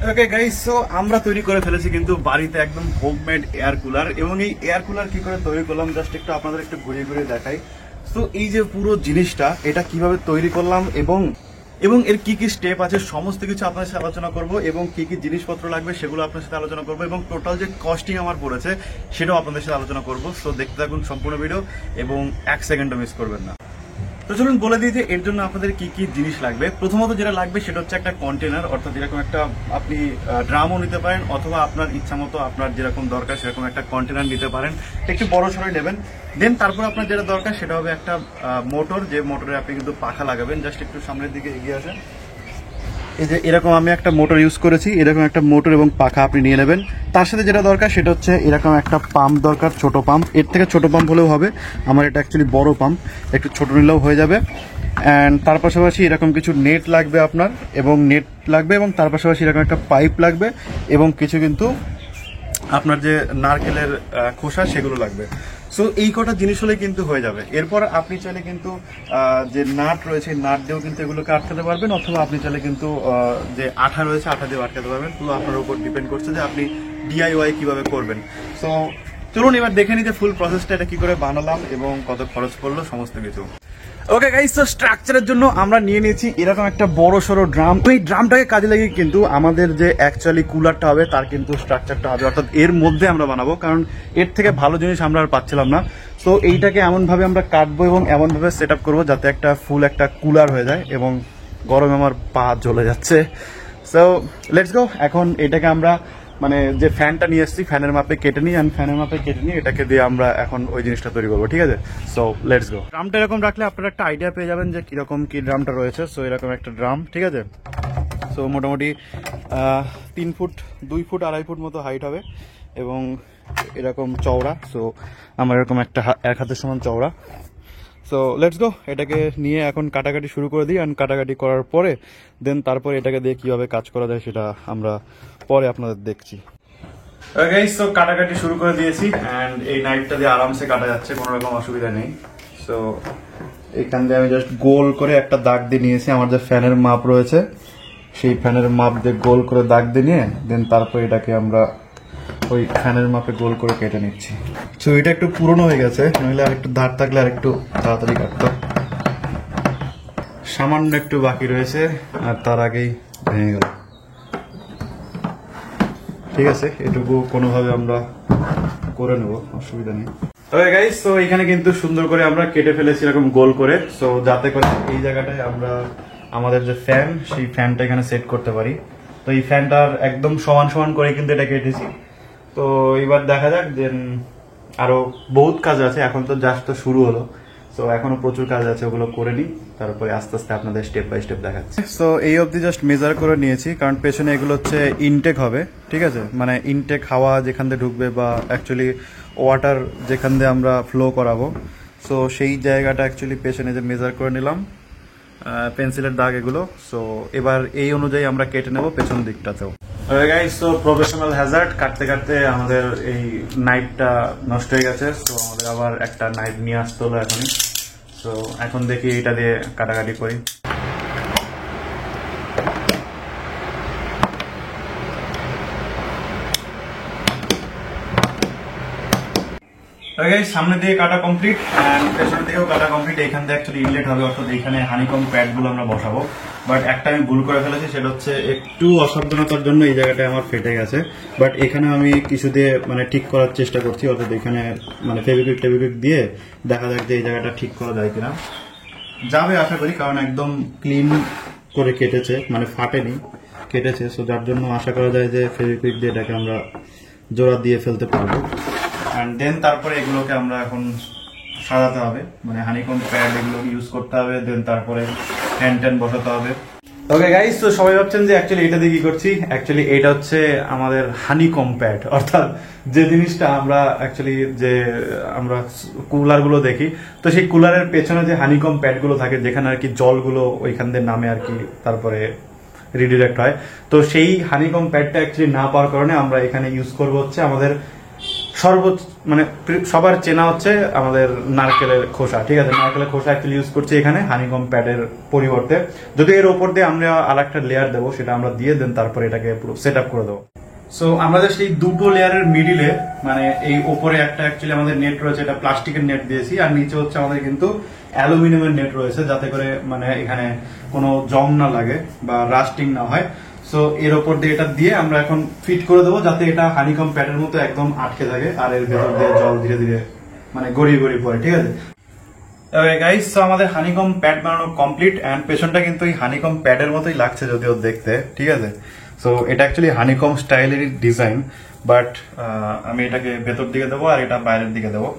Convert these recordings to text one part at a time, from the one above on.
Okay guys, so আমরা তৈরি করে ফেলেছি কিন্তু বাড়িতে একদম হোমমেড এয়ার কুলার। এবং এই এয়ার কুলার কি করে তৈরি করলাম জাস্ট একটু আপনাদের একটু ঘুরিয়ে ঘুরিয়ে দেখাই। সো এই যে পুরো জিনিসটা এটা কিভাবে তৈরি করলাম এবং এর কি কি স্টেপ আছে সমস্ত কিছু আপনার সাথে আলোচনা করব, এবং কি কি জিনিসপত্র লাগবে সেগুলো আপনার সাথে আলোচনা করব, এবং টোটাল যে কস্টিং আমার পড়েছে সেটাও আপনাদের সাথে আলোচনা করব। সো দেখতে থাকুন সম্পূর্ণ ভিডিও এবং 1 সেকেন্ডও মিস করবেন না। তো চলুন বলে দিই যে এর জন্য আপনাদের কি কি জিনিস লাগবে। প্রথমত যেটা লাগবে সেটা হচ্ছে একটা কন্টেনার, অর্থাৎ যেরকম একটা আপনি ড্রামও নিতে পারেন, অথবা আপনার ইচ্ছা মতো আপনার যেরকম দরকার সেরকম একটা কন্টেনার নিতে পারেন, একটু বড় সড়ো নেবেন। দেন তারপর আপনার যেটা দরকার সেটা হবে একটা মোটর, যে মোটরে আপনি কিন্তু পাখা লাগাবেন। জাস্ট একটু সামনের দিকে এগিয়ে আসেন। এই যে এরকম আমি একটা মোটর ইউজ করেছি, এরকম একটা মোটর এবং পাখা আপনি নিয়ে নেবেন। তার সাথে যেটা দরকার সেটা হচ্ছে এরকম একটা পাম্প দরকার, ছোট পাম্প। এর থেকে ছোট পাম্প হলেও হবে, আমার এটা অ্যাকচুয়ালি বড় পাম্প, একটু ছোট নিলেও হয়ে যাবে। অ্যান্ড তার পাশাপাশি এরকম কিছু নেট লাগবে আপনার, এবং নেট লাগবে, এবং তার পাশাপাশি এরকম একটা পাইপ লাগবে, এবং কিছু কিন্তু আপনার যে নারকেলের খোসা সেগুলো লাগবে। সো এই কটা জিনিস হলে কিন্তু হয়ে যাবে। এরপর আপনি চাইলে কিন্তু যে নাট রয়েছে নাট দিয়েও কিন্তু এগুলোকে আটকাতে পারবেন, অথবা আপনি চাইলে কিন্তু যে আঠা রয়েছে আঠা দিয়েও আটকাতে পারবেন। পুরো আপনার উপর ডিপেন্ড করছে যে আপনি ডিআইওয়াই কিভাবে করবেন। সো চলুন এবার দেখে নিতে ফুল প্রসেসটা, এটা কি করে বানালাম এবং কত খরচ পড়লো সমস্ত কিছু। ওকে গাইস, তো স্ট্রাকচারের জন্য আমরা নিয়ে নিয়েছি এরকম একটা বড় সড়ো ড্রাম। এই ড্রামটাকে কাজে লাগিয়ে কিন্তু আমাদের যে অ্যাকচুয়ালি কুলারটা হবে তার কিন্তু স্ট্রাকচারটা হবে, অর্থাৎ এর মধ্যে আমরা বানাবো, কারণ এর থেকে ভালো জিনিস আমরা আর পাচ্ছিলাম না। সো এইটাকে এমনভাবে আমরা কাটবো এবং এমনভাবে সেট আপ করবো যাতে একটা ফুল একটা কুলার হয়ে যায়। এবং গরমে আমার পা জ্বলে যাচ্ছে। So let's go. এখন এটাকে আমরা মানে যে ফ্যানটা নিয়ে এসেছি ফ্যানের মাপে কেটে নিই, অ্যান্ড ফ্যানের মাপে কেটে নিই, এটাকে দিয়ে আমরা এখন ওই জিনিসটা তৈরি করবো, ঠিক আছে? So let's go. ড্রামটা এরকম রাখলে আপনারা একটা আইডিয়া পেয়ে যাবেন যে কিরকম কি ড্রামটা রয়েছে। সো এরকম একটা ড্রাম, ঠিক আছে? সো মোটামুটি 3 ফুট 2 ফুট 2.5 ফুট মতো হাইট হবে, এবং এরকম চওড়া। সো আমার এরকম একটা 1 হাতের সমান চওড়া। সো লেটস গো, এটাকে নিয়ে এখন কাটাকাটি শুরু করে দিই। অ্যান্ড কাটাকাটি করার পরে দেন তারপরে এটাকে দিয়ে কীভাবে কাজ করা যায় সেটা আমরা পরে আপনাদের দেখছি। গাইস, তো কাটাকাটি শুরু করে দিয়েছি, অ্যান্ড এই নাইফটা দিয়ে আরামসে কাটা যাচ্ছে, কোনো রকম অসুবিধা নেই। সো এখান দিয়ে আমি জাস্ট গোল করে একটা দাগ দিয়ে নিয়েছি। আমার যে ফ্যানের মাপ রয়েছে সেই ফ্যানের মাপ দিয়ে গোল করে দাগ দিয়ে নিয়ে দেন তারপর এটাকে আমরা ওই ফ্যানের মাপে গোল করে কেটে নিচ্ছি। সো এটা একটু পুরনো হয়ে গেছে, নইলে আর একটু ধার থাকলে আর একটু তাড়াতাড়ি কাটতো। সামান্য একটু বাকি রয়েছে, আর তার আগেই ভেঙে গেল। ঠিক আছে, এটুকু কোনোভাবে আমরা করে নেব, অসুবিধা নেই। তবে গাইস, তো এখানে কিন্তু সুন্দর করে আমরা কেটে ফেলেছি এরকম গোল করে। সো যাতে করে এই জায়গাটায় আমরা আমাদের যে ফ্যান সেই ফ্যানটা এখানে সেট করতে পারি। তো এই ফ্যানটার একদম সমান সমান করে কিন্তু এটা কেটেছি। তো এবার দেখা যাক যে আরো বহুত কাজ আছে, এখন তো জাস্ট তো শুরু হলো। সো এখনো প্রচুর কাজ আছে, ওগুলো করে নিই, তারপরে আস্তে আস্তে আপনাদের স্টেপ বাই স্টেপ দেখাচ্ছি। সো এই অবধি জাস্ট মেজার করে নিয়েছি, কারণ পেছনে এগুলো হচ্ছে ইনটেক হবে, ঠিক আছে? মানে ইনটেক হাওয়া যেখান দিয়ে ঢুকবে, বা অ্যাকচুয়ালি ওয়াটার যেখান দিয়ে আমরা ফ্লো করাবো। সো সেই জায়গাটা অ্যাকচুয়ালি পেছনে যে মেজার করে নিলাম, পেন্সিলের দাগ এগুলো। সো এবার এই অনুযায়ী আমরা কেটে নেব পেছন দিকটাতেও। গাইস, তো প্রফেশনাল হ্যাজার্ড কাটতে কাটতে আমাদের এই নাইফটা নষ্ট হয়ে গেছে। সো আমাদের আবার একটা নাইফ নিয়ে আসতে হলো এখনই। সো এখন দেখি এটা দিয়ে কাটাকাটি করি। সামনে দিয়ে কাটা কমপ্লিট, এন্ড পেছনের দিকেও কাটা কমপ্লিট। এখান থেকে অ্যাকচুয়ালি ইনলেট হবে, অর্থাৎ এখানে হানিকম প্যাড গুলো আমরা বসাবো। বাট একটা আমি ভুল করে ফেলেছি, সেটা হচ্ছে একটু অসাবধানতার জন্য এই জায়গাটা আমার ফেটে গেছে। বাট এখানে আমি কিছু দিয়ে মানে ঠিক করার চেষ্টা করছি, অর্থাৎ এখানে মানে ফেভিকুইক দিয়ে দেখা যাক যে এই জায়গাটা ঠিক করা যায় কিনা। যাবে আশা করি, কারণ একদম ক্লিন করে কেটেছে, মানে ফাটেনি, কেটেছে। সো যার জন্য আশা করা যায় যে ফেভিকুইক দিয়ে এটাকে আমরা জোড়া দিয়ে ফেলতে পারবো। অ্যান্ড দেন তারপরে এগুলোকে আমরা এখন সাজাতে হবে, মানে হানিকম প্যাড এগুলো ইউজ করতে হবে। দেন তারপরে হ্যান্ড ট্যান্ড বসাতে হবে। ওকে গাইস, তো সবাই ভাবছেন যে অ্যাকচুয়ালি এটা দিয়ে কি করছি। অ্যাকচুয়ালি এটা হচ্ছে আমাদের হানিকম প্যাড, অর্থাৎ যে জিনিসটা আমরা অ্যাকচুয়ালি যে আমরা কুলার গুলো দেখি, তো সেই কুলারের পেছনে যে হানিকম প্যাড গুলো থাকে, যেখানে আর কি জলগুলো ওইখান দিয়ে নামে আর কি, তারপরে রিডিরেক্ট হয়। তো সেই হানিকম প্যাডটা অ্যাকচুয়ালি না পাওয়ার কারণে আমরা এখানে ইউজ করবো হচ্ছে আমাদের সর্বোচ্চ মানে সবার চেনা হচ্ছে আমাদের নারকেলের খোসা, ঠিক আছে। নারকেলের খোসা অ্যাকচুয়ালি ইউজ করছি এখানে হানিকম প্যাডের পরিবর্তে। যদি এর উপর দিয়ে আমরা আরেকটা লেয়ার দেবো, সেটা আমরা দিয়ে দেন, তারপরে এটাকে পুরো সেট আপ করে দেবো। সো আমাদের সেই দুটো লেয়ারের মিডিলে মানে এই ওপরে একটা অ্যাকচুয়ালি আমাদের নেট রয়েছে, এটা প্লাস্টিকের নেট দিয়েছি, আর নিচে হচ্ছে আমাদের কিন্তু অ্যালুমিনিয়ামের নেট রয়েছে, যাতে করে মানে এখানে কোনো জং না লাগে বা রাস্টিং না হয়। সো এর ওপর দিয়ে এটা দিয়ে আমরা এখন ফিট করে দেবো, যাতে এটা হানিকম প্যাডের মতো একদম আটকে থাকে, আর এর ভেতর দিয়ে জল ধীরে ধীরে মানে গড়িয়ে গড়িয়ে পড়ে, ঠিক আছে। ওকে গাইস, সো আমাদের হানিকম প্যাড বানানো কমপ্লিট, এন্ড পেছনটা কিন্তু এই হানিকম প্যাডের মতোই লাগছে যদিও দেখতে, ঠিক আছে। সো এটা অ্যাকচুয়ালি হানিকম স্টাইলেরই ডিজাইন, বাট আমি এটাকে ভেতর দিকে দেবো আর এটা বাইরের দিকে দেবো।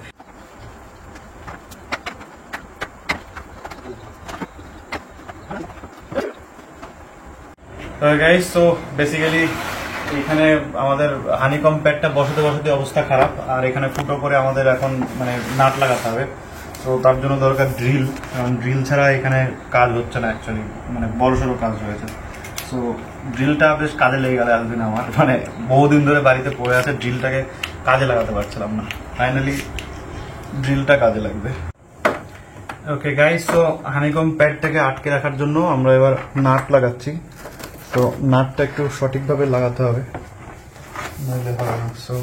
গাইস, সো বেসিক্যালি এখানে আমাদের হানিকম প্যাডটা বসাতে বসাতে অবস্থা খারাপ, আর এখানে ফুটো করে আমাদের এখন মানে নাট লাগাতে হবে। তো তার জন্য দরকার ড্রিল, কারণ ড্রিল ছাড়া এখানে কাজ হচ্ছে না অ্যাকচুয়ালি, মানে বড়সড় কাজ হয়েছে। সো ড্রিলটা বেশ কাজে লেগে গেল এতদিন আমার, মানে বহুদিন ধরে বাড়িতে পড়ে আছে, ড্রিলটাকে কাজে লাগাতে পারছিলাম না, ফাইনালি ড্রিলটা কাজে লাগবে। ওকে গাইস, তো হানিকম প্যাডটাকে আটকে রাখার জন্য আমরা এবার নাট লাগাচ্ছি। তো নাটটা একটু সঠিকভাবে লাগাতে হবে, নাহলে হবে না। সো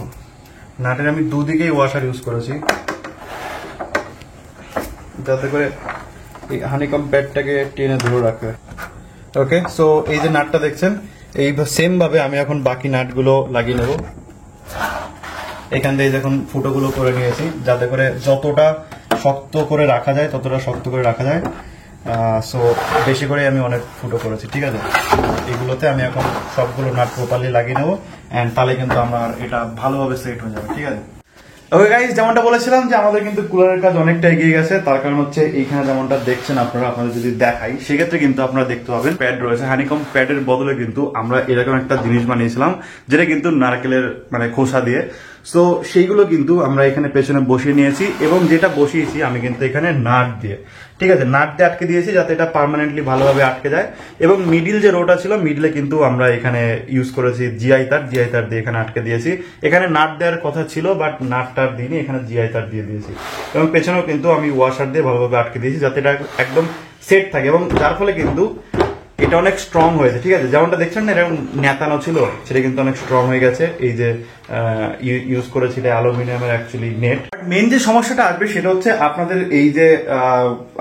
নাটের আমি দুদিকেই ওয়াশার ইউজ করেছি, যাতে করে এই হানিকম প্যাডটাকে টেনে ধরে রাখবে। ওকে, সো এই যে নাটটা দেখছেন, এই সেম ভাবে আমি এখন বাকি নাটগুলো লাগিয়ে নেব। এখান থেকে যখন ফুটোগুলো করে নিয়েছি, যাতে করে যতটা শক্ত করে রাখা যায় ততটা শক্ত করে রাখা যায়। সো বেশি করে আমি অনেক ফুটো করেছি, ঠিক আছে। এগুলোতে আমি এখন সবগুলো নাট প্রপারলি লাগিয়ে নেবো, এন্ড তাহলে কিন্তু আমার এটা ভালোভাবে সেট হয়ে যাবে, ঠিক আছে। ওকে গাইস, যেমনটা বলেছিলাম যে আমাদের কিন্তু কুলারের কাজ অনেকটা এগিয়ে গেছে। তার কারণ হচ্ছে এইখানে যেমনটা দেখছেন আপনারা, আপনাদের যদি দেখাই সেক্ষেত্রে কিন্তু আপনারা দেখতে পাবেন প্যাড রয়েছে। হানিকম প্যাডের বদলে কিন্তু আমরা এরকম একটা জিনিস বানিয়েছিলাম, যেটা কিন্তু নারকেলের মানে খোসা দিয়ে। সো সেইগুলো কিন্তু আমরা এখানে পেছনে বসিয়ে নিয়েছি, এবং যেটা বসিয়েছি আমি কিন্তু এখানে নাট দিয়ে, ঠিক আছে, নাট দিয়ে আটকে দিয়েছি, যাতে এটা পার্মানেন্টলি ভালোভাবে আটকে যায়। এবং মিডিল যে রোটা ছিল, মিডিলে কিন্তু আমরা এখানে ইউজ করেছি জিআই তার দিয়ে এখানে আটকে দিয়েছি। এখানে নাট দেওয়ার কথা ছিল, বাট নাটটার দিনই এখানে জিআই তার দিয়ে দিয়েছি। এবং পেছনেও কিন্তু আমি ওয়াশার দিয়ে ভালোভাবে আটকে দিয়েছি, যাতে এটা একদম সেট থাকে, এবং যার ফলে কিন্তু এটা অনেক স্ট্রং হয়েছে, ঠিক আছে। যেমনটা দেখছেন না, এরকম নেতানো ছিল, সেটা কিন্তু অনেক স্ট্রং হয়ে গেছে। এই যে ইউজ করেছি এটা অ্যালুমিনিয়ামের অ্যাকচুয়ালি নেট। মেইন যে সমস্যাটা আসবে সেটা হচ্ছে আপনাদের এই যে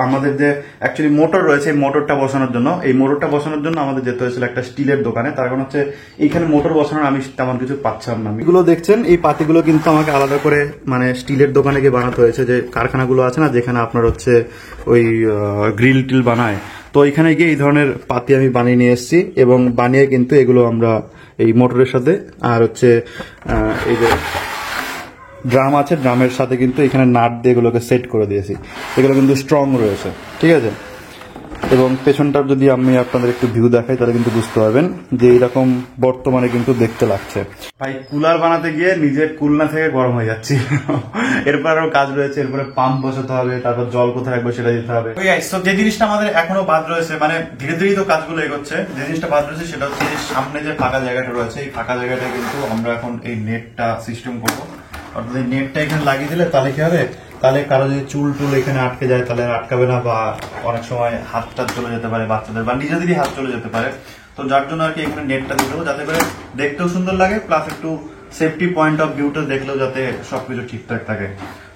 আমাদের যে অ্যাকচুয়ালি মোটর রয়েছে, এই মোটরটা বসানোর জন্য, এই মোটরটা বসানোর জন্য আমাদের যেতে হয়েছিল একটা স্টিলের দোকানে। তার কারণ হচ্ছে এইখানে মোটর বসানোর আমি তেমন কিছু পাচ্ছিলাম না। এগুলো দেখছেন, এই পাতিগুলো কিন্তু আমাকে আলাদা করে মানে স্টিলের দোকানে গিয়ে বানাতে হয়েছে, যে কারখানাগুলো আছে না, যেখানে আপনার হচ্ছে ওই গ্রিল টিল বানায়। তো এখানে গিয়ে এই ধরনের পাতি আমি বানিয়ে নিয়ে এসেছি, এবং বানিয়ে কিন্তু এগুলো আমরা এই মোটরের সাথে, আর হচ্ছে এই যে ড্রাম আছে, ড্রামের সাথে কিন্তু এখানে নাট দিয়ে এগুলোকে সেট করে দিয়েছি। এগুলো কিন্তু স্ট্রং রয়েছে, ঠিক আছে। এবং পেছনটার যদি আমি আপনাদের একটু ভিউ দেখাই, তাহলে কিন্তু বুঝতে পারবেন যে এইরকম বর্তমানে কিন্তু দেখতে লাগছে। ভাই, কুলার বানাতে গিয়ে নিজে কুলনা থেকে গরম হয়ে যাচ্ছি। এরপর আরো কাজ রয়েছে, এরপরে পাম্প বসাতে হবে, তারপর জল কোথায় রাখবে সেটা দিতে হবে। যে জিনিসটা আমাদের এখনো বাদ রয়েছে, মানে ধীরে ধীরে তো কাজগুলো এগোচ্ছে, যে জিনিসটা বাদ রয়েছে সেটা হচ্ছে সামনে যে ফাঁকা জায়গাটা রয়েছে, এই ফাঁকা জায়গাটা কিন্তু আমরা এখন এই নেটটা সিস্টেম করবো। অর্থাৎ এই নেটটা এখানে লাগিয়ে দিলে তাহলে কি হবে, তাহলে কারো যদি চুল টুল এখানে আটকে যায় তাহলে আটকাবে না, বা অনেক সময় হাতটা চলে যেতে পারে বাচ্চাদের, বা নিজেদেরই হাত চলে যেতে পারে। তো যার জন্য আর কি এখানে নেটটা দিয়ে দেবো, যাতে করে দেখতেও সুন্দর লাগে, প্লাস একটু সেফটি পয়েন্ট অফ ভিউটা দেখলেও যাতে সবকিছু ঠিকঠাক থাকে।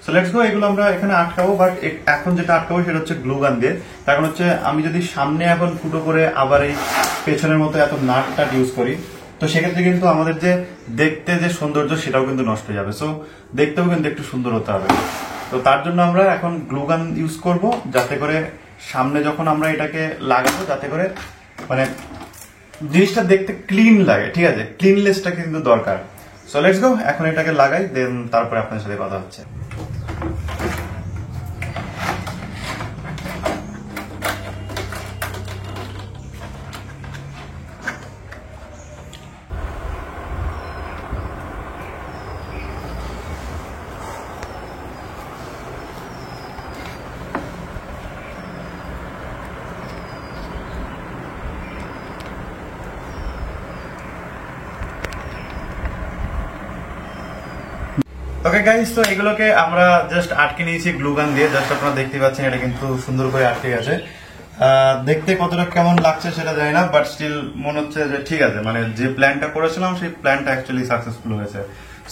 সো লেটস গো, এগুলো আমরা এখানে আটকাবো, বাট এখন যেটা আটকাবো সেটা হচ্ছে গ্লু গান দিয়ে। কারণ হচ্ছে আমি যদি সামনে এখন ফুটো করে আবার এই পেছনের মতো এত নাটটা ইউজ করি, তো সেক্ষেত্রে কিন্তু আমাদের যে দেখতে যে সৌন্দর্য সেটাও কিন্তু নষ্ট হয়ে যাবে। সো দেখতেও কিন্তু একটু সুন্দর হতে হবে। তো তার জন্য আমরা এখন গ্লু গান ইউজ করব, যাতে করে সামনে যখন আমরা এটাকে লাগাবো, যাতে করে মানে জিনিসটা দেখতে ক্লিন লাগে, ঠিক আছে, ক্লিনলেসটা কিন্তু দরকার। সো লেটস গো, এখন এটাকে লাগাই, দেন তারপরে আপনার সাথে কথা হচ্ছে। ওকে গাইস, তো এগুলোকে আমরা জাস্ট আটকে নিয়েছি গ্লু গান দিয়ে। জাস্ট আপনারা দেখতে পাচ্ছেন এটা কিন্তু সুন্দর করে আটকে গেছে। দেখতে কতটা কেমন লাগছে সেটা জানি না, বাট স্টিল মনে হচ্ছে যে ঠিক আছে, মানে যে প্ল্যানটা করেছিলাম সেই প্ল্যানটা অ্যাকচুয়ালি সাকসেসফুল হয়েছে।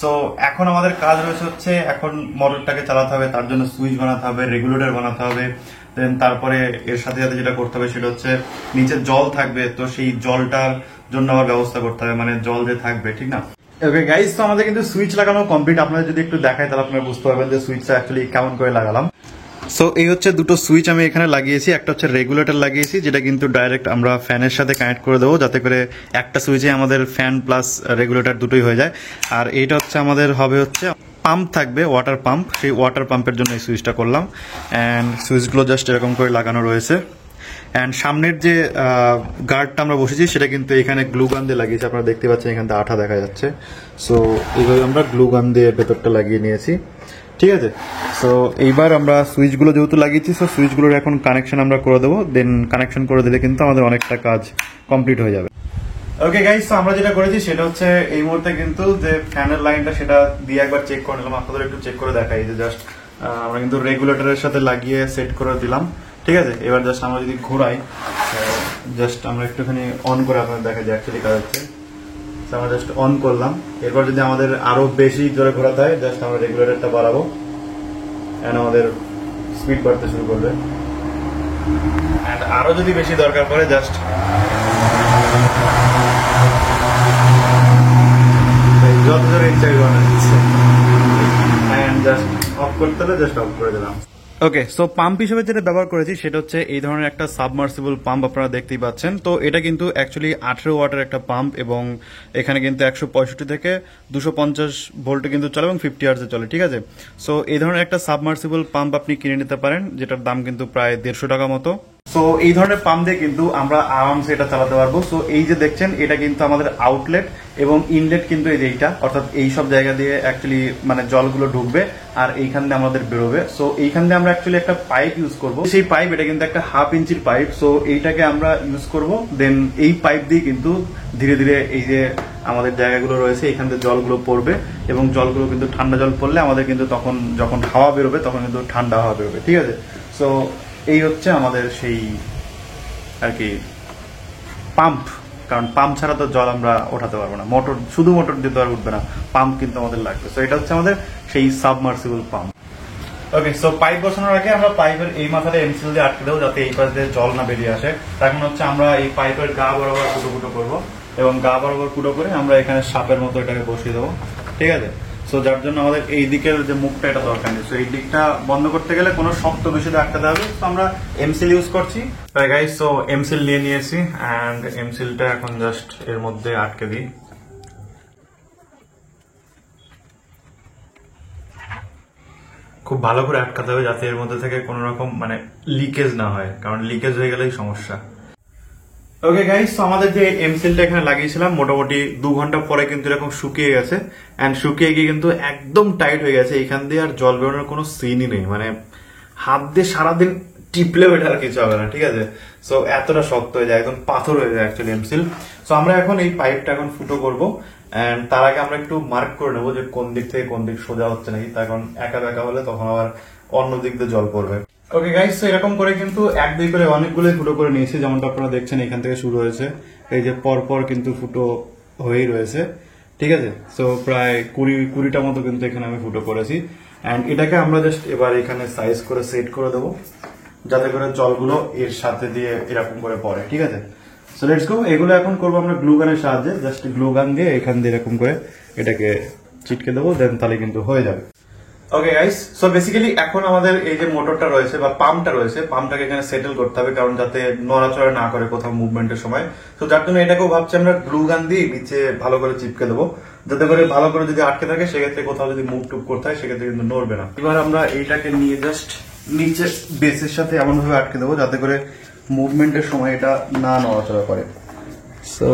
সো এখন আমাদের কাজ রয়েছে হচ্ছে এখন মোটরটাকে চালাতে হবে, তার জন্য সুইচ বানাতে হবে, রেগুলেটর বানাতে হবে, দেন তারপরে এর সাথে সাথে যেটা করতে হবে সেটা হচ্ছে নিচে জল থাকবে, তো সেই জলটার জন্য আবার ব্যবস্থা করতে হবে, মানে জল যে থাকবে, ঠিক না? ওকে গাইস, তো আমাদের কিন্তু সুইচ লাগানো কমপ্লিট। আপনারা যদি একটু দেখাই তাহলে আপনারা বুঝতে পারবেন যে সুইচটা অ্যাকচুয়ালি কেমন করে লাগালাম। সো এই হচ্ছে দুটো সুইচ আমি এখানে লাগিয়েছি। একটা হচ্ছে রেগুলেটর লাগিয়েছি, যেটা কিন্তু ডাইরেক্ট আমরা ফ্যানের সাথে কানেক্ট করে দেবো, যাতে করে একটা সুইচে আমাদের ফ্যান প্লাস রেগুলেটর দুটোই হয়ে যায়। আর এইটা হচ্ছে আমাদের হবে হচ্ছে পাম্প থাকবে, ওয়াটার পাম্প, সেই ওয়াটার পাম্পের জন্য এই সুইচটা করলাম। অ্যান্ড সুইচগুলো জাস্ট এরকম করে লাগানো রয়েছে। অ্যান্ড সামনের যে গার্ডটা আমরা বসেছি সেটা কিন্তু এখানে গ্লু গান দিয়ে লাগিয়েছি, আপনারা দেখতে পাচ্ছেন এখান থেকে আঠা দেখা যাচ্ছে। সো এইভাবে আমরা গ্লু গান দিয়ে ভেতরটা লাগিয়ে নিয়েছি, ঠিক আছে। সো এইবার আমরা সুইচগুলো যেহেতু লাগিয়েছি, সো সুইচগুলোর এখন কানেকশন আমরা করে দেবো। দেন কানেকশন করে দিলে কিন্তু আমাদের অনেকটা কাজ কমপ্লিট হয়ে যাবে। ওকে গাইস, তো আমরা যেটা করেছি সেটা হচ্ছে এই মুহূর্তে কিন্তু যে ফ্যানের লাইনটা সেটা দিয়ে একবার চেক করে নিলাম। আপনাদের একটু চেক করে দেখাই যে জাস্ট আমরা কিন্তু রেগুলেটরের সাথে লাগিয়ে সেট করে দিলাম, ঠিক আছে। এবার জাস্ট আমরা যদি ঘোরাই, জাস্ট আমরা একটুখানি অন করে আপনাদের দেখা যায় অ্যাকচুয়ালি কাজ হচ্ছে। আমরা জাস্ট অন করলাম। এরপর যদি আমাদের আরো বেশি জোরে ঘোরাতে হয়, জাস্ট আমরা রেগুলেটরটা বাড়াবো, এন্ড আমাদের স্পিড বাড়তে শুরু করবে। এন্ড আরো যদি বেশি দরকার পড়ে, জাস্ট যত জোরে ইচ্ছা ঘোরানো যাচ্ছে, এন্ড জাস্ট অফ করতে হলে জাস্ট অফ করে দিলাম। ওকে, সো পাম্প হিসেবে যেটা ব্যবহার করেছি সেটা হচ্ছে এই ধরনের একটা সাবমার্সিবল পাম্প, আপনারা দেখতেই পাচ্ছেন। তো এটা কিন্তু অ্যাকচুয়ালি 18 ওয়াটের একটা পাম্প, এবং এখানে কিন্তু 165 থেকে 250 ভোল্টে কিন্তু চলে এবং 50 হার্জে চলে, ঠিক আছে। সো এই ধরনের একটা সাবমার্সিবল পাম্প আপনি কিনে নিতে পারেন, যেটার দাম কিন্তু প্রায় 150 টাকা মতো। সো এই ধরনের পাম্প দিয়ে কিন্তু আমরা আরামসে এটা চালাতে পারবো। সো এই যে দেখছেন এটা কিন্তু আমাদের আউটলেট, এবং ইনলেট কিন্তু এই যে এইটা, অর্থাৎ এই সব জায়গা দিয়ে অ্যাকচুয়ালি মানে জলগুলো ঢুকবে আর এইখান দিয়ে আমাদের বেরোবে। সো এইখান দিয়ে আমরা অ্যাকচুয়ালি একটা পাইপ ইউজ করব। সেই পাইপ, এটা কিন্তু একটা 1/2 ইঞ্চির পাইপ। সো এইটাকে আমরা ইউজ করব। দেন এই পাইপ দিয়ে কিন্তু ধীরে ধীরে এই যে আমাদের জায়গাগুলো রয়েছে এখান থেকে জলগুলো পড়বে, এবং জলগুলো কিন্তু ঠান্ডা জল পড়লে আমাদের কিন্তু তখন যখন হাওয়া বেরোবে তখন কিন্তু ঠান্ডা হাওয়া বেরোবে, ঠিক আছে। সো এই হচ্ছে আমাদের সেই আর কি পাম্প, কারণ পাম্প ছাড়া তো জল আমরা ওঠাতে পারবো না, মোটর শুধু মোটর দিয়ে তো আর উঠবে না, পাম্প কিন্তু আমাদের লাগবে। সো এটা হচ্ছে আমাদের সেই সাবমার্সিবল পাম্প। ওকে, সো পাইপ বসানোর আগে আমরা পাইপের এই মাথাটা এমসিল দিয়ে আটকে দেবো, যাতে এই পাশ দিয়ে জল না বেরিয়ে আসে। এখন হচ্ছে আমরা এই পাইপের গা বরাবর ফুটো ফুটো করবো, এবং গা বরাবর ফুটো করে আমরা এখানে সাপের মতো এটাকে বসিয়ে দেবো, ঠিক আছে। সো যার জন্য আমাদের এই দিকের যে মুখটা এটা দরকার নেই। সো এই দিকটা বন্ধ করতে গেলে কোনো শক্ত বেশি আটকাতে হবে। তো আমরা এমসিল ইউজ করছি গাইস। সো এমসিল নিয়ে নিয়েছি, অ্যান্ড এমসিলটা এখন জাস্ট এর মধ্যে আটকে দিই। খুব ভালো করে আটকাতে হবে যাতে এর মধ্যে থেকে কোনো রকম মানে লিকেজ না হয়, কারণ লিকেজ হয়ে গেলেই সমস্যা। ওকে গাইস, তো আমাদের যে এমসিলটা এখানে লাগিয়েছিলাম মোটামুটি 2 ঘন্টা পরে কিন্তু এরকম শুকিয়ে গেছে, এন্ড শুকিয়ে গিয়ে কিন্তু একদম টাইট হয়ে গেছে। এখান দিয়ে আর জল বেরোনোর কোনো সিনই নেই, মানে হাত দিয়ে সারাদিন টিপলেও এটা আর কিছু হবে না, ঠিক আছে। সো এতটা শক্ত হয়ে যায়, একদম পাথর হয়ে যায় অ্যাকচুয়ালি এমসিল। সো আমরা এখন এই পাইপটা এখন ফুটো করবো, এন্ড তার আগে আমরা একটু মার্ক করে নেবো যে কোন দিক থেকে কোন দিক সোজা হচ্ছে নাকি, তার কারণ একা বেঁকা হলে তখন আবার অন্য দিক দিয়ে জল পড়বে। ওকে গাইস, তো এরকম করে কিন্তু 1-2 করে অনেকগুলোই ফুটো করে নিয়েছি, যেমনটা আপনারা দেখছেন এখান থেকে শুরু হয়েছে, এই যে পরপর কিন্তু ফুটো হয়েই রয়েছে, ঠিক আছে। সো প্রায় 20টা মতো কিন্তু এখানে আমি ফুটো করেছি, এন্ড এটাকে আমরা জাস্ট এবার এখানে সাইজ করে সেট করে দেবো, যাতে করে জলগুলো এর সাথে দিয়ে এরকম করে পড়ে, ঠিক আছে। So let's go. এগুলো এখন করবো আমরা গ্লু গানের সাহায্যে। জাস্ট গ্লু গান দিয়ে এখান দিয়ে এরকম করে এটাকে চিটকে দেবো, দেন তাহলে কিন্তু হয়ে যাবে। ওকে গাইস, সো বেসিক্যালি এখন আমাদের এই যে মোটরটা রয়েছে বা পাম্পটা রয়েছে, পাম্পটাকে এখানে সেটেল করতে হবে, কারণ যাতে নড়াচড়া না করে কোথাও মুভমেন্টের সময়। তো যার জন্য এটাকেও ভাবছি আমরা গ্লু গান দিয়ে নিচে ভালো করে চিপকে দেবো, যাতে করে ভালো করে যদি আটকে থাকে সেক্ষেত্রে কোথাও যদি মুভ টুপ করতে হয় সেক্ষেত্রে কিন্তু নড়বে না। এবার আমরা এইটাকে নিয়ে জাস্ট নিচে বেসের সাথে এমন ভাবে আটকে দেবো যাতে করে মুভমেন্টের সময় এটা না নড়াচড়া করে। সো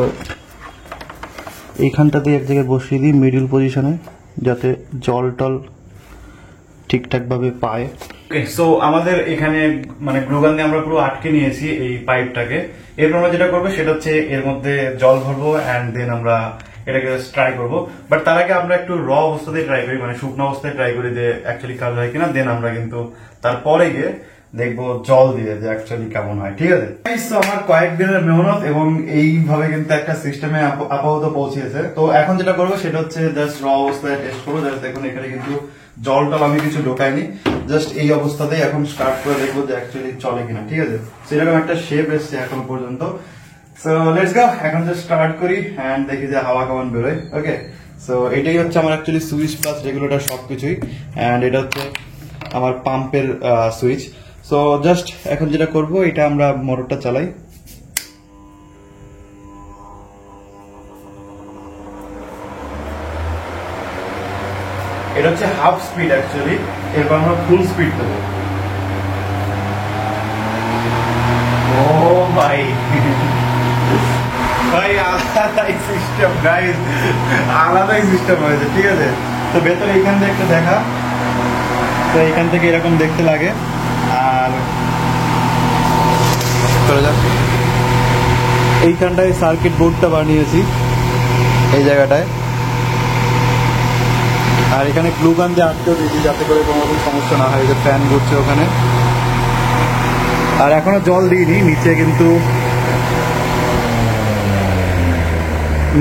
এইখানটা দিয়ে এক জায়গায় বসিয়ে দিই মিডিল পজিশনে, যাতে জল টল ঠিকঠাক ভাবে পায়। ওকে, সো আমাদের এখানে মানে গ্লু গান দিয়ে আমরা পুরো আটকে নিয়েছি এই পাইপটাকে। এরপর আমরা যেটা করবো সেটা হচ্ছে এর মধ্যে জল ভরবো, এন্ড দেন আমরা এটাকে ট্রাই করবো। বাট তার আগে আমরা একটু র অবস্থাতেই ট্রাই করি, মানে শুকনো অবস্থায় ট্রাই করি যে অ্যাকচুয়ালি কাজ হয় কিনা, দেন আমরা কিন্তু তারপরে গিয়ে দেখবো জল দিয়ে যে অ্যাকচুয়ালি কেমন হয়। ঠিক আছে, তো আমার কয়েকদিনের মেহনত এবং এইভাবে কিন্তু একটা সিস্টেমে আপাতত পৌঁছেছে। তো এখন যেটা করবো সেটা হচ্ছে জাস্ট র অবস্থায় টেস্ট করবো। জাস্ট দেখুন এখানে কিন্তু জল টল আমি কিছু ঢোকাইনি, জাস্ট এই অবস্থাতেই এখন স্টার্ট করে দেখবো যে অ্যাকচুয়ালি চলে কিনা। ঠিক আছে, সেরকম একটা শেপ এসছে এখন পর্যন্ত। সো লেটস গো, এখন জাস্ট স্টার্ট করি এন্ড দেখি যে হাওয়া কেমন বেরোয়। ওকে, সো এটাই হচ্ছে আমার অ্যাকচুয়ালি সুইচ প্লাস রেগুলেটর সবকিছুই, এন্ড এটা হচ্ছে আমার পাম্পের সুইচ। সো জাস্ট এখন যেটা করব, এটা আমরা মোটরটা চালাই। এটা হচ্ছে হাফ স্পিড অ্যাকচুয়ালি, এরপর আমরা ফুল স্পিড দেবো। ও ভাই ভাই আলাদাই সিস্টেম গাইস, আলাদাই সিস্টেম হয়েছে। ঠিক আছে, তো ভেতরে এখান থেকে একটা দেখা, তো এখান থেকে এরকম দেখতে লাগে। আর এইখানটায় সার্কিট বোর্ডটা বানিয়েছি এই জায়গাটায়, আর এখানে গ্লু গান দিয়ে আটকেও দিয়েছি যাতে করে কোনো রকম সমস্যা না হয়। যে ফ্যান ঘুরছে ওখানে, আর এখনো জল দিইনি নিচে, কিন্তু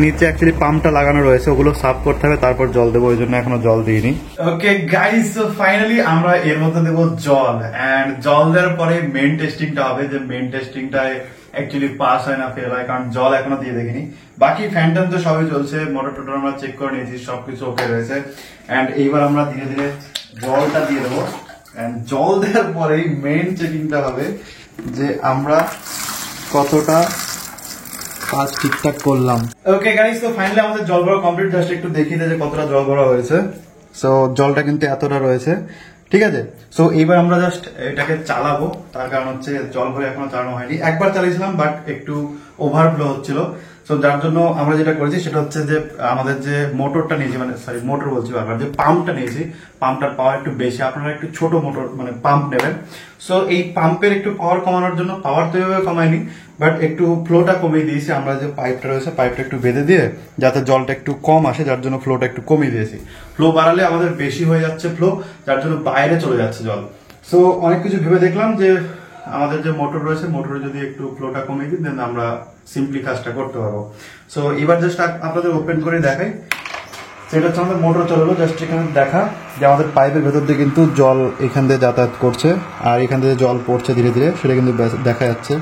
নিচে অ্যাকচুয়ালি পাম্পটা লাগানো রয়েছে, ওগুলো সাফ করতে হবে তারপর জল দেবো, ওই জন্য এখনো জল দিইনি। ওকে গাইস, সো ফাইনালি আমরা এর মধ্যে দেবো জল, এন্ড জল দেওয়ার পরে মেন টেস্টিংটা হবে, যে মেন টেস্টিংটায় অ্যাকচুয়ালি পাস হয় না ফেল হয়, কারণ জল এখনো দিয়ে দেখিনি। বাকি ফ্যান ট্যান তো সবই চলছে, মোটর টোটর আমরা চেক করে নিয়েছি, সবকিছু ওকে রয়েছে। এন্ড এইবার আমরা ধীরে ধীরে জলটা দিয়ে দেবো, এন্ড জল দেওয়ার পরেই মেন চেকিংটা হবে যে আমরা কতটা কাজ ঠিকঠাক করলাম। ওকে গাইস, তো ফাইনালি আমাদের জল ভরা কমপ্লিট। জাস্ট একটু দেখিয়ে দেয় যে কতটা জল ভরা হয়েছে। সো জলটা কিন্তু এতটা রয়েছে। ঠিক আছে, সো এইবার আমরা জাস্ট এটাকে চালাবো, তার কারণ হচ্ছে জল ভরে এখনো চালানো হয়নি। একবার চালিয়েছিলাম বাট একটু ওভারফ্লো হচ্ছিল। সো যার জন্য আমরা যেটা করেছি সেটা হচ্ছে যে আমাদের যে মোটরটা নিয়েছি, মানে সরি মোটর বলছি বারবার, যে পাম্পটা নিয়েছি, পাম্পটার পাওয়ার একটু বেশি। আপনারা একটু ছোট মোটর মানে পাম্প নেবেন। সো এই পাম্পের একটু পাওয়ার কমানোর জন্য, পাওয়ার তো এভাবে কমায়নি বাট একটু ফ্লোটা কমিয়ে দিয়েছি। আমরা যে পাইপটা রয়েছে পাইপটা একটু বেঁধে দিয়ে যাতে জলটা একটু কম আসে, যার জন্য ফ্লোটা একটু কমিয়ে দিয়েছি। ফ্লো বাড়ালে আমাদের বেশি হয়ে যাচ্ছে ফ্লো, যার জন্য বাইরে চলে যাচ্ছে জল। সো অনেক কিছু ভেবে দেখলাম যে আমাদের যে মোটর রয়েছে, মোটরে যদি একটু ফ্লোটা কমিয়ে দিই দেন আমরা সিম্পলি কাজটা করতে পারবো। সো এবার জাস্ট আপনাদের ওপেন করে দেখাই, সেটা হচ্ছে আমাদের মোটর চালালো। জাস্ট এখানে দেখা যে আমাদের পাইপের ভেতর দিয়ে কিন্তু জল এখান দিয়ে যাতায়াত করছে, আর এখান থেকে জল পড়ছে ধীরে ধীরে, সেটা কিন্তু দেখা যাচ্ছে।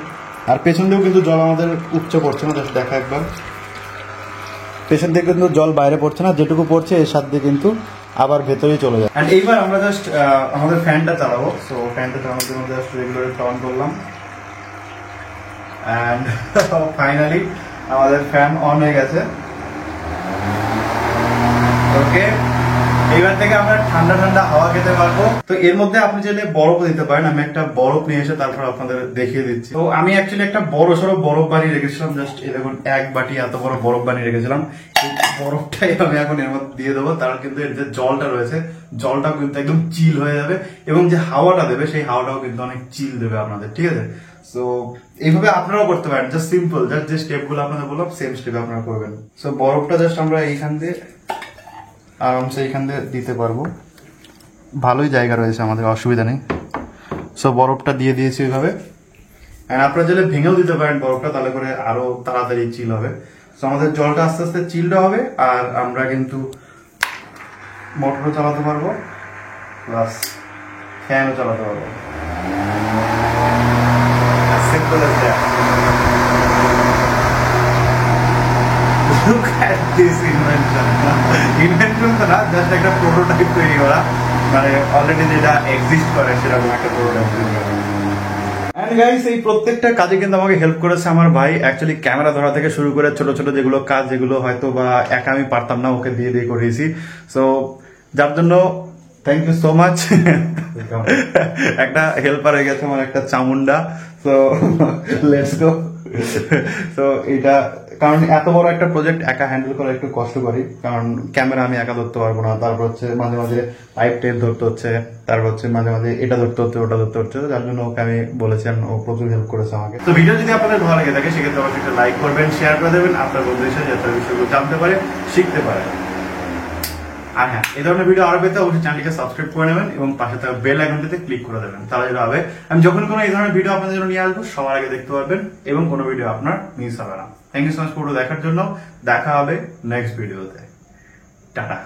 আর পেছন দিয়েও কিন্তু জল আমাদের উপচে পড়ছে না, জাস্ট দেখা একবার, পেছন দিয়ে কিন্তু জল বাইরে পড়ছে না, যেটুকু পড়ছে এর সাথে কিন্তু আবার ভেতরেই চলে যায়। এন্ড এইবার আমরা জাস্ট আমাদের ফ্যানটা চালাবো। সো ফ্যানটা চালানোর জন্য জাস্ট রেগুলেটর অন করলাম, এন্ড ফাইনালি আমাদের ফ্যান অন হয়ে গেছে। ওকে, এইবার থেকে আমরা ঠান্ডা ঠান্ডা হাওয়া খেতে পারবো। তো এর মধ্যে আপনি চাইলে বরফও দিতে পারেন। আমি একটা বরফ নিয়ে এসে তারপর আপনাদের দেখিয়ে দিচ্ছি। তো আমি অ্যাকচুয়ালি একটা বড় সড়ো বরফ বানিয়ে রেখেছিলাম, জাস্ট এই দেখুন এক বাটি এত বড় বরফ বানিয়ে রেখেছিলাম। এই বরফটাই আমি এখন এর মধ্যে দিয়ে দেবো, তার কিন্তু এর যে জলটা রয়েছে, জলটাও কিন্তু একদম চিল হয়ে যাবে, এবং যে হাওয়াটা দেবে সেই হাওয়াটাও কিন্তু অনেক চিল দেবে আপনাদের। ঠিক আছে, সো এইভাবে আপনারাও করতে পারেন, জাস্ট সিম্পল, জাস্ট যে স্টেপ গুলো আপনাদের বললাম সেম স্টেপ আপনারা করবেন। সো বরফটা জাস্ট আমরা এইখান দিয়ে আরামসে এইখান দিয়ে দিতে পারবো, ভালোই জায়গা রয়েছে আমাদের, অসুবিধা নেই। সো বরফটা দিয়ে দিয়েছি এইভাবে, এন্ড আপনারা চাইলে ভেঙেও দিতে পারেন বরফটা, তাহলে করে আরো তাড়াতাড়ি চিল হবে। সো আমাদের জলটা আস্তে আস্তে চিলটা হবে, আর আমরা কিন্তু মোটরও চালাতে পারবো প্লাস ফ্যানও চালাতে পারবো। Simple as that. Look at this invention. Invention তো না, জাস্ট একটা প্রোটোটাইপ তৈরি করা, মানে অলরেডি যেটা এক্সিস্ট করে সেরকম একটা প্রোটোটাইপ তৈরি করা। এন্ড গাইস, এই প্রত্যেকটা কাজে কিন্তু আমাকে হেল্প করেছে আমার ভাই। অ্যাকচুয়ালি ক্যামেরা ধরা থেকে শুরু করে ছোট ছোট যেগুলো কাজ, যেগুলো হয়তো বা একা আমি পারতাম না, ওকে দিয়ে দিয়ে করিয়েছি। সো যার জন্য থ্যাংক ইউ সো মাচ। একটা হেল্পার হয়ে গেছে আমার একটা চামুন্ডা। So let's go. তো এটা কারণ এত বড় একটা প্রজেক্ট একা হ্যান্ডেল করা একটু কষ্ট করি, কারণ ক্যামেরা আমি একা ধরতে পারবো না, তারপর হচ্ছে মাঝে মাঝে পাইপ টেপ ধরতে হচ্ছে, তারপর হচ্ছে মাঝে মাঝে এটা ধরতে হচ্ছে ওটা ধরতে হচ্ছে, যার জন্য ওকে আমি বলেছেন, ও প্রচুর হেল্প করেছে আমাকে। তো ভিডিও যদি আপনাদের ভালো লাগে থাকে সেক্ষেত্রে অবশ্যই একটা লাইক করবেন, শেয়ার করে দেবেন আপনার বন্ধুদের সাথে, যাতে বিষয়গুলো জানতে পারে, শিখতে পারে। আর হ্যাঁ, এই ধরনের ভিডিও আরো পেতে অবশ্যই চ্যানেলটিকে সাবস্ক্রাইব করে নেবেন এবং পাশে থাকা বেল আইকনটিতে ক্লিক করে দেবেন, তাহলে যেটা হবে আমি যখন কোনো এই ধরনের ভিডিও আপনাদের জন্য নিয়ে আসবো সবার আগে দেখতে পারবেন এবং কোনো ভিডিও আপনার মিস হবে না। থ্যাংক ইউ সো মাচ পুরো দেখার জন্য। দেখা হবে নেক্সট ভিডিওতে। টাটা।